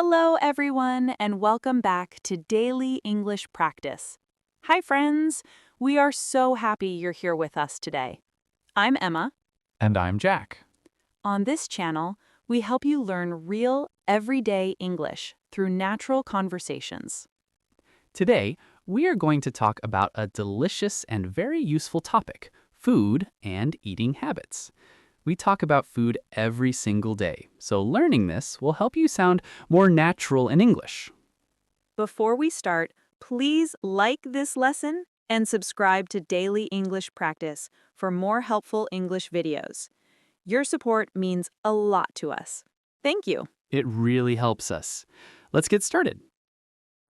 Hello, everyone, and welcome back to Daily English Practice. Hi, friends. We are so happy you're here with us today. I'm Emma. And I'm Jack. On this channel, we help you learn real, everyday English through natural conversations. Today, we are going to talk about a delicious and very useful topic, food and eating habits. We talk about food every single day, so learning this will help you sound more natural in English. Before we start, please like this lesson and subscribe to Daily English Practice for more helpful English videos. Your support means a lot to us. Thank you. It really helps us. Let's get started.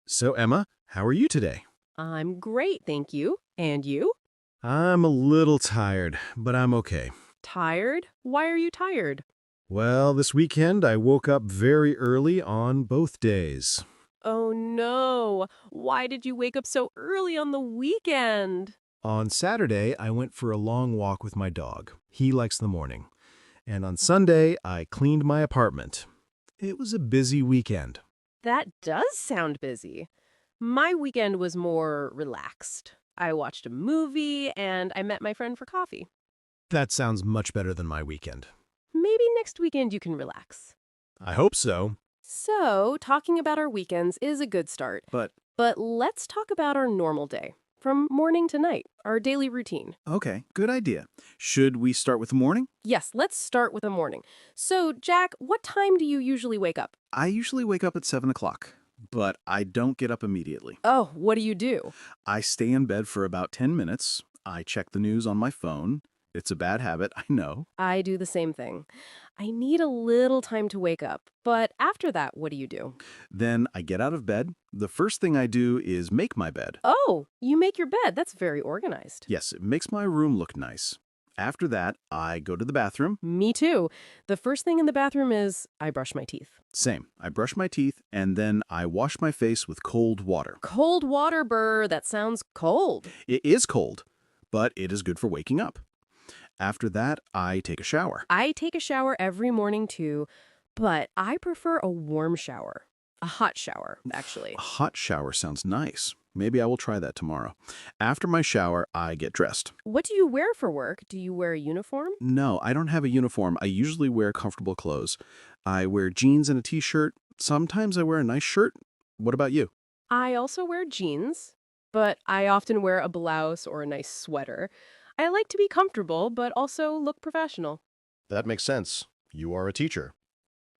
So, Emma, how are you today? I'm great, thank you. And you? I'm a little tired, but I'm okay. Tired? Why are you tired? Well, this weekend I woke up very early on both days. Oh no! Why did you wake up so early on the weekend? On Saturday, I went for a long walk with my dog. He likes the morning. And on Sunday, I cleaned my apartment. It was a busy weekend. That does sound busy. My weekend was more relaxed. I watched a movie and I met my friend for coffee. That sounds much better than my weekend. Maybe next weekend you can relax. I hope so. So, talking about our weekends is a good start. But But let's talk about our normal day. From morning to night, our daily routine. Okay, good idea. Should we start with the morning? Yes, let's start with the morning. So, Jack, what time do you usually wake up? I usually wake up at 7 o'clock, but I don't get up immediately. Oh, what do you do? I stay in bed for about 10 minutes. I check the news on my phone. It's a bad habit, I know. I do the same thing. I need a little time to wake up, but after that, what do you do? Then I get out of bed. The first thing I do is make my bed. Oh, you make your bed. That's very organized. Yes, it makes my room look nice. After that, I go to the bathroom. Me too. The first thing in the bathroom is I brush my teeth. Same. I brush my teeth, and then I wash my face with cold water. Cold water, Burr. That sounds cold. It is cold, but it is good for waking up. After that, I take a shower. I take a shower every morning too, but I prefer a warm shower. A hot shower, actually. A hot shower sounds nice. Maybe I will try that tomorrow. After my shower, I get dressed. What do you wear for work? Do you wear a uniform? No, I don't have a uniform. I usually wear comfortable clothes. I wear jeans and a t-shirt. Sometimes I wear a nice shirt. What about you? I also wear jeans, but I often wear a blouse or a nice sweater. I like to be comfortable, but also look professional. that makes sense. You are a teacher.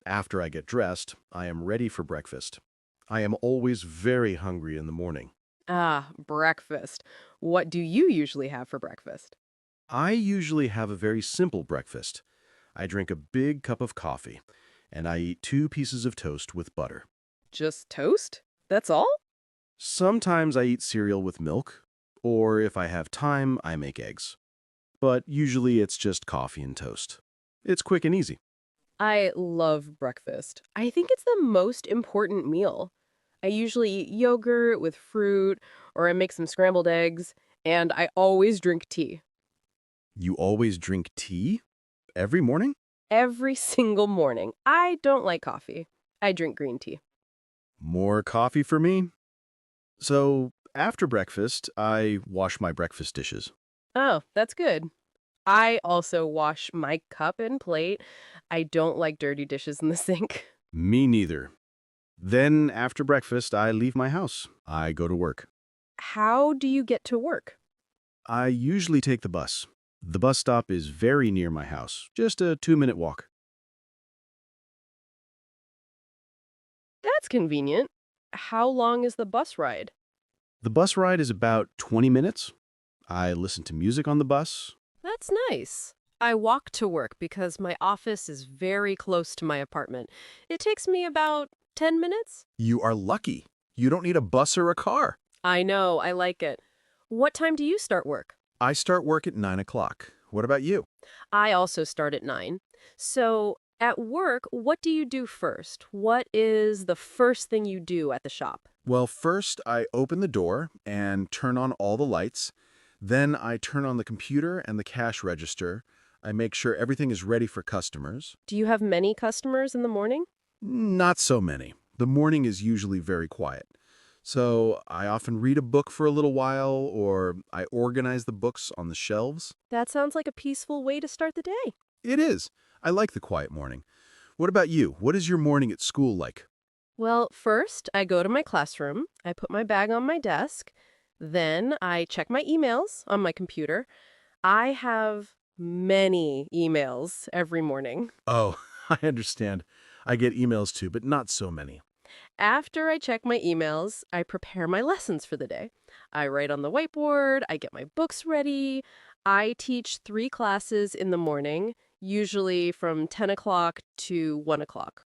After I get dressed, I am ready for breakfast. I am always very hungry in the morning. Ah, breakfast. What do you usually have for breakfast? I usually have a very simple breakfast. I drink a big cup of coffee, and I eat 2 pieces of toast with butter. Just toast? That's all? Sometimes I eat cereal with milk, or if I have time, I make eggs. But usually it's just coffee and toast. It's quick and easy. I love breakfast. I think it's the most important meal. I usually eat yogurt with fruit, or I make some scrambled eggs, and I always drink tea. You always drink tea? Every morning? Every single morning. I don't like coffee. I drink green tea. More coffee for me? So, after breakfast, I wash my breakfast dishes. Oh, that's good. I also wash my cup and plate. I don't like dirty dishes in the sink. Me neither. Then, after breakfast, I leave my house. I go to work. How do you get to work? I usually take the bus. The bus stop is very near my house, just a 2-minute walk. That's convenient. How long is the bus ride? The bus ride is about 20 minutes. I listen to music on the bus. That's nice. I walk to work because my office is very close to my apartment. It takes me about 10 minutes. You are lucky. You don't need a bus or a car. I know, I like it. What time do you start work? I start work at 9 o'clock. What about you? I also start at 9. So, at work, what do you do first? What is the first thing you do at the shop? Well, first I open the door and turn on all the lights. Then I turn on the computer and the cash register. I make sure everything is ready for customers. Do you have many customers in the morning? Not so many. The morning is usually very quiet. So I often read a book for a little while, or I organize the books on the shelves. That sounds like a peaceful way to start the day. It is. I like the quiet morning. What about you? What is your morning at school like? Well, first, I go to my classroom, I put my bag on my desk, then I check my emails on my computer. I have many emails every morning. Oh, I understand. I get emails too, but not so many. After I check my emails, I prepare my lessons for the day. I write on the whiteboard, I get my books ready. I teach 3 classes in the morning, usually from 10 o'clock to 1 o'clock.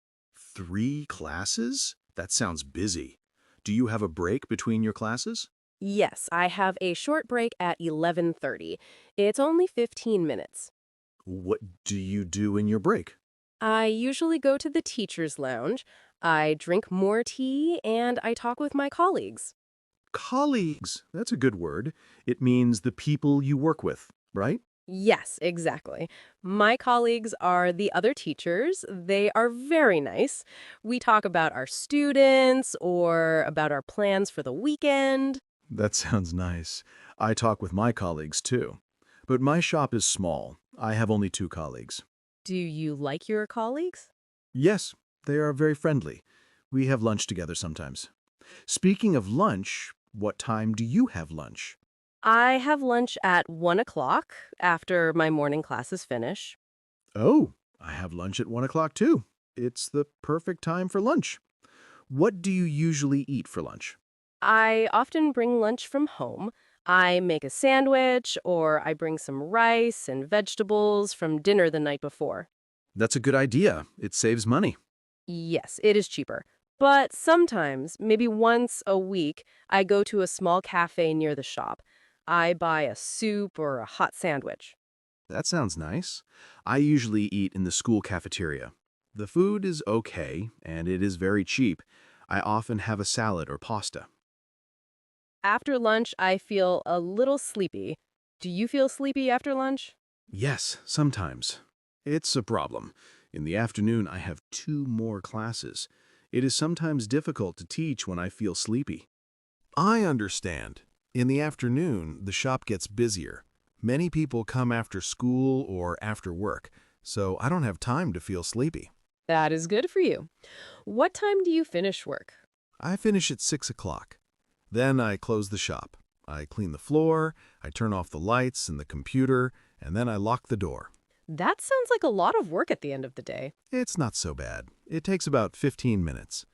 3 classes? That sounds busy. Do you have a break between your classes? Yes, I have a short break at 11:30. It's only 15 minutes. What do you do in your break? I usually go to the teacher's lounge. I drink more tea and I talk with my colleagues. Colleagues. That's a good word. It means the people you work with, right? Yes, exactly. My colleagues are the other teachers. They are very nice. We talk about our students or about our plans for the weekend. That sounds nice. I talk with my colleagues too. But my shop is small. I have only 2 colleagues. Do you like your colleagues? Yes, they are very friendly. We have lunch together sometimes. Speaking of lunch, what time do you have lunch? I have lunch at 1 o'clock after my morning classes finish. Oh, I have lunch at 1 o'clock too. It's the perfect time for lunch. What do you usually eat for lunch? I often bring lunch from home. I make a sandwich or I bring some rice and vegetables from dinner the night before. That's a good idea. It saves money. Yes, it is cheaper. But sometimes, maybe once a week, I go to a small cafe near the shop. I buy a soup or a hot sandwich. That sounds nice. I usually eat in the school cafeteria. The food is okay, and it is very cheap. I often have a salad or pasta. After lunch, I feel a little sleepy. Do you feel sleepy after lunch? Yes, sometimes. It's a problem. In the afternoon, I have 2 more classes. It is sometimes difficult to teach when I feel sleepy. I understand. In the afternoon, the shop gets busier. Many people come after school or after work, so I don't have time to feel sleepy. That is good for you. What time do you finish work? I finish at 6 o'clock. Then I close the shop. I clean the floor, I turn off the lights and the computer, and then I lock the door. That sounds like a lot of work at the end of the day. It's not so bad. It takes about 15 minutes.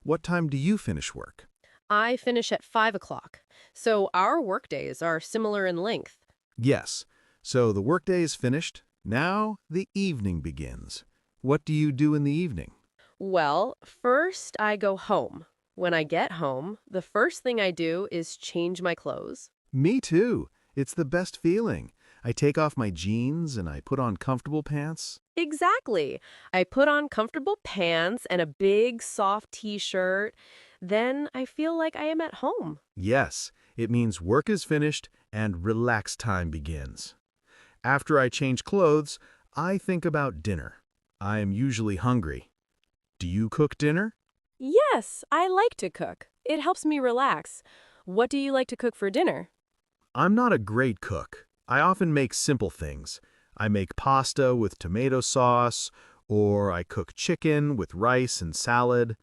What time do you finish work? I finish at 5 o'clock, so our workdays are similar in length. Yes. So the workday is finished. Now the evening begins. What do you do in the evening? Well, first I go home. When I get home, the first thing I do is change my clothes. Me too. It's the best feeling. I take off my jeans and I put on comfortable pants. Exactly. I put on comfortable pants and a big, soft t-shirt. Then I feel like I am at home. Yes, it means work is finished and relax time begins. After I change clothes, I think about dinner. I am usually hungry. Do you cook dinner? Yes, I like to cook. It helps me relax. What do you like to cook for dinner? I'm not a great cook. I often make simple things. I make pasta with tomato sauce, or I cook chicken with rice and salad.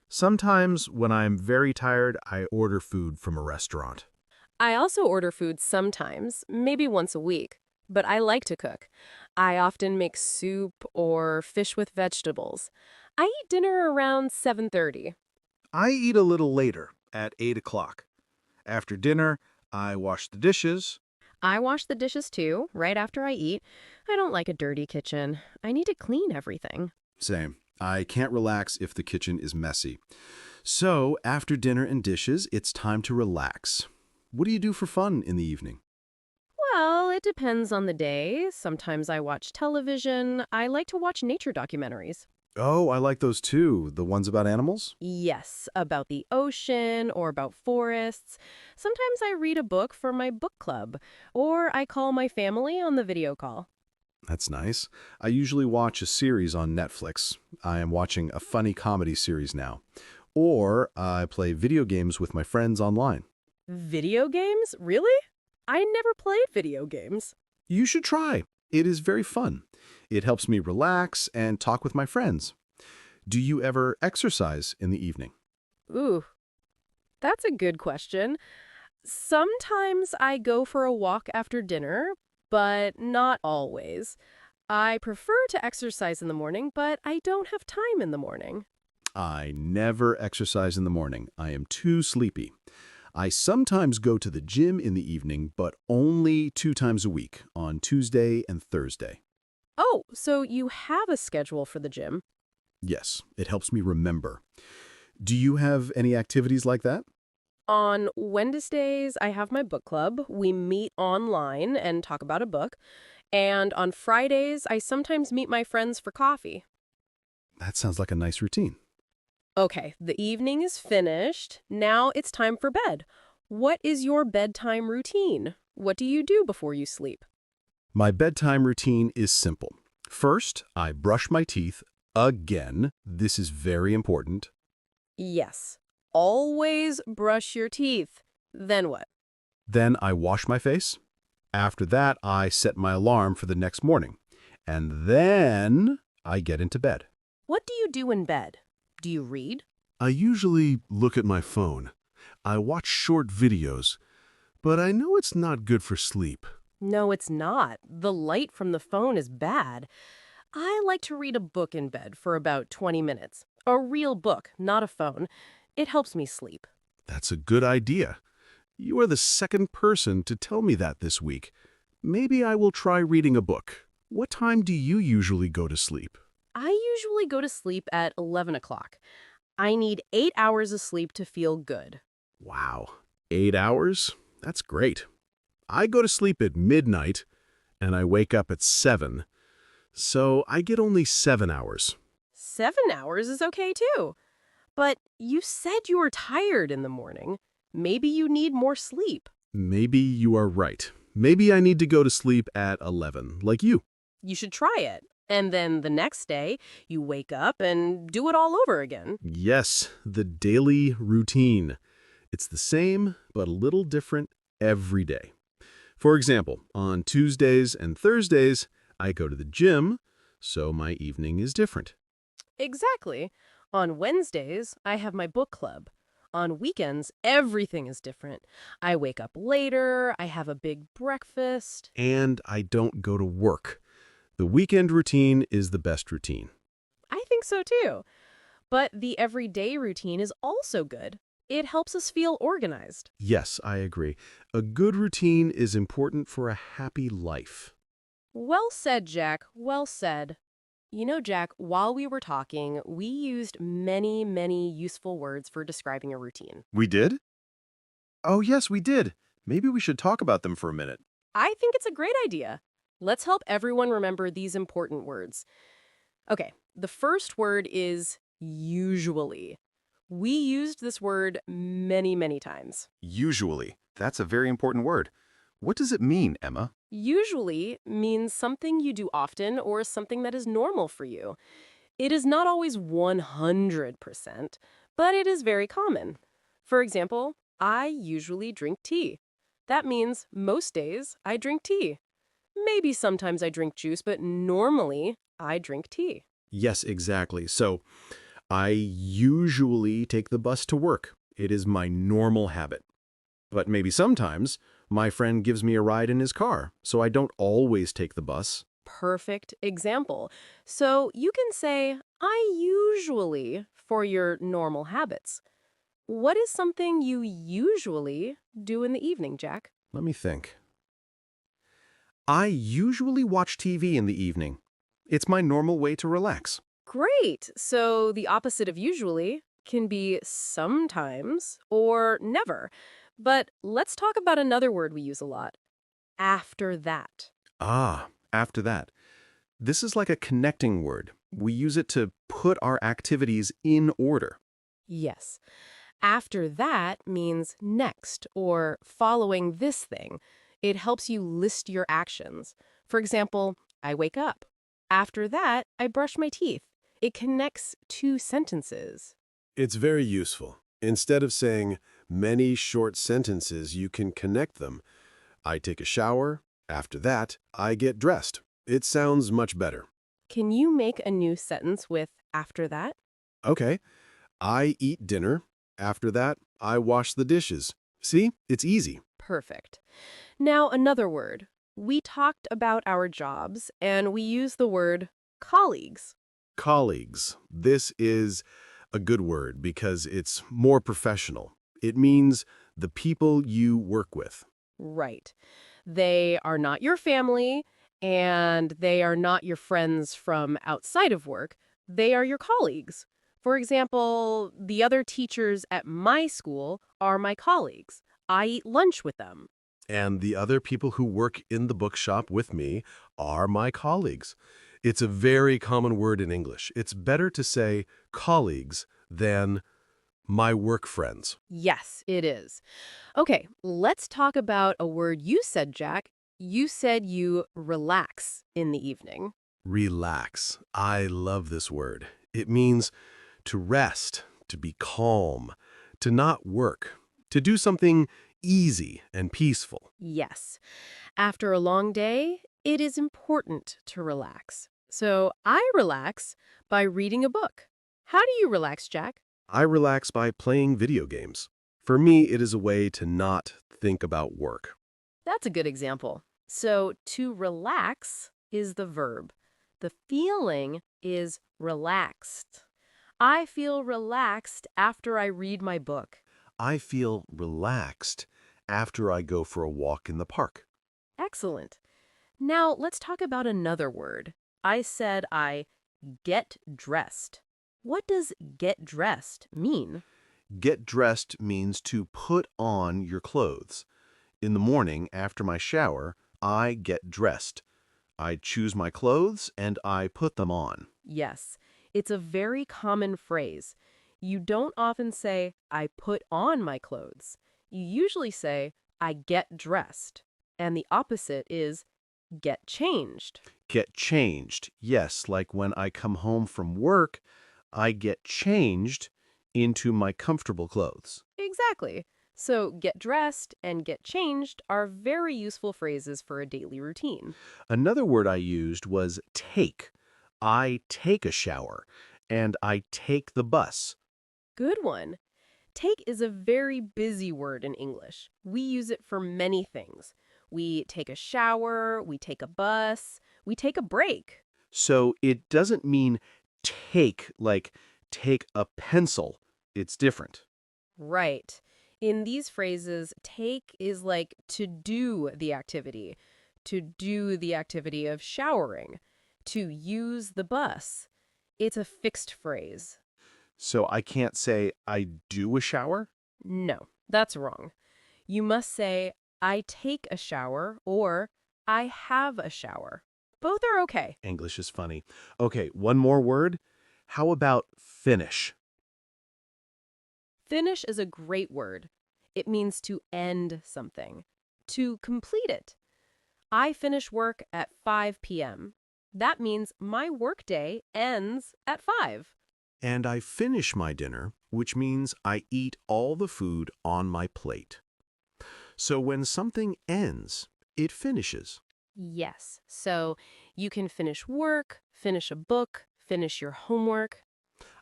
Sometimes, when I'm very tired, I order food from a restaurant. I also order food sometimes, maybe once a week, but I like to cook. I often make soup or fish with vegetables. I eat dinner around 7:30. I eat a little later, at 8 o'clock. After dinner, I wash the dishes. I wash the dishes too, right after I eat. I don't like a dirty kitchen. I need to clean everything. Same. I can't relax if the kitchen is messy. So, after dinner and dishes, it's time to relax. What do you do for fun in the evening? Well, it depends on the day. Sometimes I watch television. I like to watch nature documentaries. Oh, I like those too. The ones about animals? Yes, about the ocean or about forests. Sometimes I read a book for my book club, or I call my family on the video call. That's nice. I usually watch a series on Netflix. I am watching a funny comedy series now. Or I play video games with my friends online. Video games? Really? I never played video games. You should try. It is very fun. It helps me relax and talk with my friends. Do you ever exercise in the evening? Ooh, that's a good question. Sometimes I go for a walk after dinner, but not always. I prefer to exercise in the morning, but I don't have time in the morning. I never exercise in the morning. I am too sleepy. I sometimes go to the gym in the evening, but only 2 times a week, on Tuesday and Thursday. Oh, so you have a schedule for the gym? Yes, it helps me remember. Do you have any activities like that? On Wednesdays, I have my book club. We meet online and talk about a book. And on Fridays, I sometimes meet my friends for coffee. That sounds like a nice routine. Okay, the evening is finished. Now it's time for bed. What is your bedtime routine? What do you do before you sleep? My bedtime routine is simple. First, I brush my teeth again. This is very important. Yes. Always brush your teeth. Then what? Then I wash my face. After that, I set my alarm for the next morning. And then I get into bed. What do you do in bed? Do you read? I usually look at my phone. I watch short videos, but I know it's not good for sleep. No, it's not. The light from the phone is bad. I like to read a book in bed for about 20 minutes. A real book, not a phone. It helps me sleep. That's a good idea. You are the second person to tell me that this week. Maybe I will try reading a book. What time do you usually go to sleep? I usually go to sleep at 11 o'clock. I need 8 hours of sleep to feel good. Wow, 8 hours? That's great. I go to sleep at midnight, and I wake up at 7, so I get only 7 hours. 7 hours is okay too. But you said you were tired in the morning. Maybe you need more sleep. Maybe you are right. Maybe I need to go to sleep at 11, like you. You should try it. And then the next day, you wake up and do it all over again. Yes, the daily routine. It's the same, but a little different every day. For example, on Tuesdays and Thursdays, I go to the gym, so my evening is different. Exactly. On Wednesdays, I have my book club. On weekends, everything is different. I wake up later, I have a big breakfast. And I don't go to work. The weekend routine is the best routine. I think so too. But the everyday routine is also good. It helps us feel organized. Yes, I agree. A good routine is important for a happy life. Well said, Jack. Well said. You know, Jack, while we were talking, we used many, many useful words for describing a routine. We did? Oh, yes, we did. Maybe we should talk about them for a minute. I think it's a great idea. Let's help everyone remember these important words. Okay, the first word is usually. We used this word many, many times. Usually. That's a very important word. What does it mean, Emma? Usually means something you do often or something that is normal for you. It is not always 100%, but it is very common. For example, I usually drink tea. That means most days I drink tea. Maybe sometimes I drink juice, but normally I drink tea. Yes, exactly. So, I usually take the bus to work. It is my normal habit. But maybe sometimes my friend gives me a ride in his car, so I don't always take the bus. Perfect example. So you can say, I usually, for your normal habits. What is something you usually do in the evening, Jack? Let me think. I usually watch TV in the evening. It's my normal way to relax. Great. So the opposite of usually can be sometimes or never. But let's talk about another word we use a lot. After that. Ah, after that. This is like a connecting word. We use it to put our activities in order. Yes. After that means next or following this thing. It helps you list your actions. For example, I wake up. After that, I brush my teeth. It connects two sentences. It's very useful. Instead of saying many short sentences, you can connect them. I take a shower. After that, I get dressed. It sounds much better. Can you make a new sentence with after that? Okay. I eat dinner. After that, I wash the dishes. See? It's easy. Perfect. Now, another word. We talked about our jobs, and we use the word colleagues. Colleagues. This is a good word because it's more professional. It means the people you work with. Right. They are not your family, and they are not your friends from outside of work. They are your colleagues. For example, the other teachers at my school are my colleagues. I eat lunch with them. And the other people who work in the bookshop with me are my colleagues. It's a very common word in English. It's better to say colleagues than my work friends. Yes, it is. Okay, let's talk about a word you said, Jack. You said you relax in the evening. Relax. I love this word. It means to rest, to be calm, to not work, to do something easy and peaceful. Yes. After a long day, it is important to relax. So I relax by reading a book. How do you relax, Jack? I relax by playing video games. For me, it is a way to not think about work. That's a good example. So to relax is the verb. The feeling is relaxed. I feel relaxed after I read my book. I feel relaxed after I go for a walk in the park. Excellent. Now let's talk about another word. I said I get dressed. What does get dressed mean? Get dressed means to put on your clothes. In the morning, after my shower, I get dressed. I choose my clothes and I put them on. Yes, it's a very common phrase. You don't often say, I put on my clothes. You usually say, I get dressed. And the opposite is get changed. Get changed. Yes, like when I come home from work, I get changed into my comfortable clothes. Exactly. So get dressed and get changed are very useful phrases for a daily routine. Another word I used was take. I take a shower and I take the bus. Good one. Take is a very busy word in English. We use it for many things. We take a shower, we take a bus, we take a break. So it doesn't mean take like take a pencil. It's different. Right. In these phrases, take is like to do the activity of showering, to use the bus. It's a fixed phrase. So I can't say I do a shower? No, that's wrong. You must say, I take a shower or I have a shower. Both are okay. English is funny. Okay, one more word. How about finish? Finish is a great word. It means to end something, to complete it. I finish work at 5 p.m. That means my workday ends at 5. And I finish my dinner, which means I eat all the food on my plate. So when something ends, it finishes. Yes, so you can finish work, finish a book, finish your homework.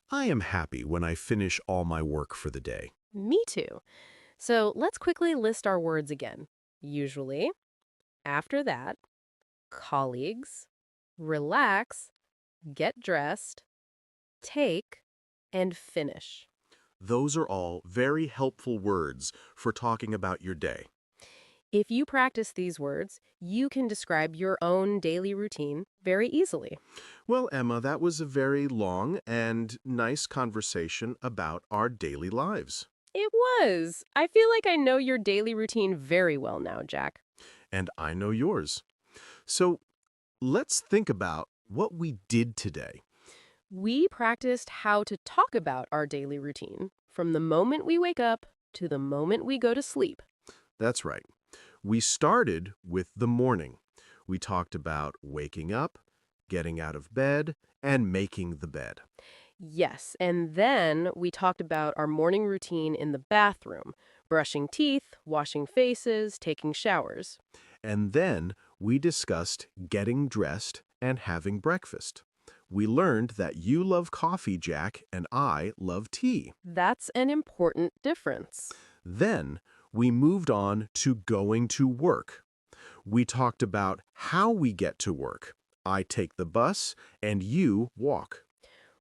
I am happy when I finish all my work for the day. Me too. So let's quickly list our words again. Usually, after that, colleagues, relax, get dressed, take, and finish. Those are all very helpful words for talking about your day. If you practice these words, you can describe your own daily routine very easily. Well, Emma, that was a very long and nice conversation about our daily lives. It was. I feel like I know your daily routine very well now, Jack. And I know yours. So let's think about what we did today. We practiced how to talk about our daily routine from the moment we wake up to the moment we go to sleep. That's right. We started with the morning. We talked about waking up, getting out of bed, and making the bed. Yes, and then we talked about our morning routine in the bathroom, brushing teeth, washing faces, taking showers. And then we discussed getting dressed and having breakfast. We learned that you love coffee, Jack, and I love tea. That's an important difference. Then we moved on to going to work. We talked about how we get to work. I take the bus and you walk.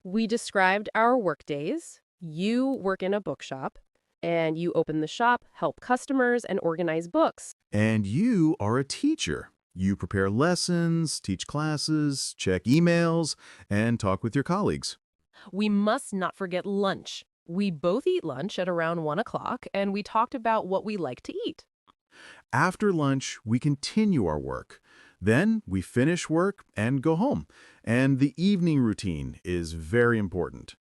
We described our work days. You work in a bookshop, and you open the shop, help customers, and organize books. And you are a teacher. You prepare lessons, teach classes, check emails, and talk with your colleagues. We must not forget lunch. We both eat lunch at around 1 o'clock, and we talked about what we like to eat. After lunch, we continue our work. Then we finish work and go home. And the evening routine is very important.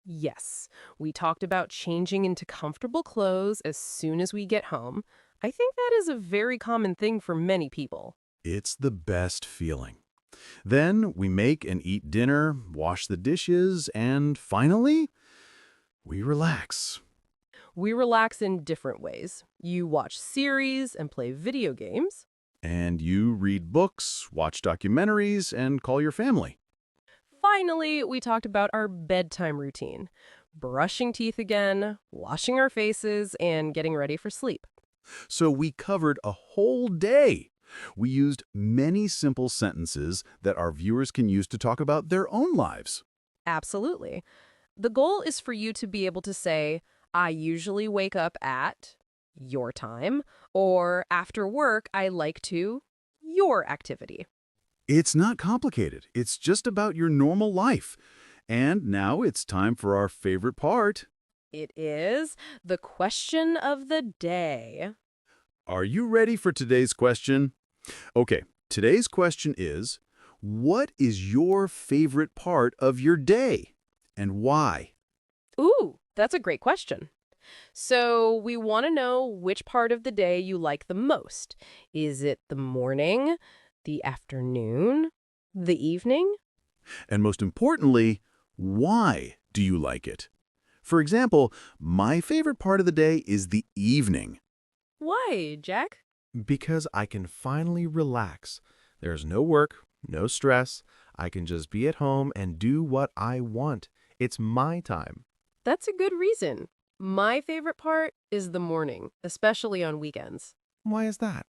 Yes, we talked about changing into comfortable clothes as soon as we get home. I think that is a very common thing for many people. It's the best feeling. Then we make and eat dinner, wash the dishes, and finally, we relax. We relax in different ways. You watch series and play video games. And you read books, watch documentaries, and call your family. Finally, we talked about our bedtime routine. Brushing teeth again, washing our faces, and getting ready for sleep. So we covered a whole day. We used many simple sentences that our viewers can use to talk about their own lives. Absolutely. The goal is for you to be able to say, I usually wake up at your time, or after work, I like to your activity. It's not complicated. It's just about your normal life. And now it's time for our favorite part. It is the question of the day. Are you ready for today's question? Okay, today's question is, what is your favorite part of your day and why? Ooh, that's a great question. So we want to know which part of the day you like the most. Is it the morning, the afternoon, the evening? And most importantly, why do you like it? For example, my favorite part of the day is the evening. Why, Jack? Because I can finally relax. There's no work, no stress. I can just be at home and do what I want. It's my time. That's a good reason. My favorite part is the morning, especially on weekends. Why is that?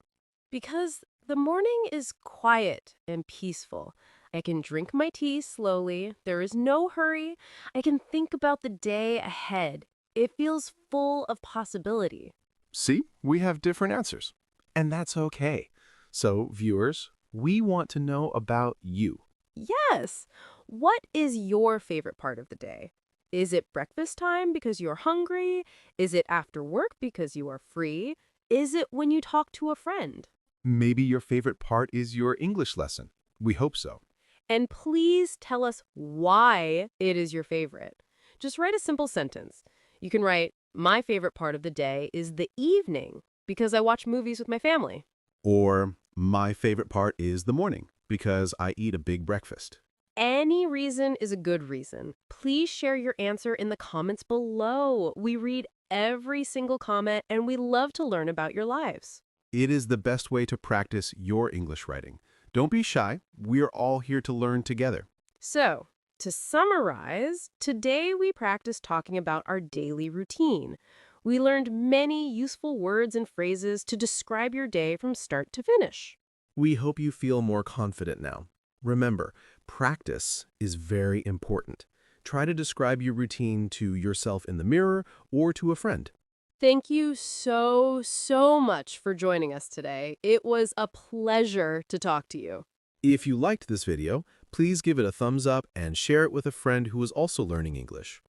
Because the morning is quiet and peaceful. I can drink my tea slowly. There is no hurry. I can think about the day ahead. It feels full of possibility. See, we have different answers. And that's okay. So, viewers, we want to know about you. Yes. What is your favorite part of the day? Is it breakfast time because you're hungry? Is it after work because you are free? Is it when you talk to a friend? Maybe your favorite part is your English lesson. We hope so. And please tell us why it is your favorite. Just write a simple sentence. You can write, my favorite part of the day is the evening because I watch movies with my family. Or, my favorite part is the morning because I eat a big breakfast. Any reason is a good reason. Please share your answer in the comments below. We read every single comment and we love to learn about your lives. It is the best way to practice your English writing. Don't be shy. We're all here to learn together. So, to summarize, today we practiced talking about our daily routine. We learned many useful words and phrases to describe your day from start to finish. We hope you feel more confident now. Remember, practice is very important. Try to describe your routine to yourself in the mirror or to a friend. Thank you so much for joining us today. It was a pleasure to talk to you. If you liked this video, please give it a thumbs up and share it with a friend who is also learning English.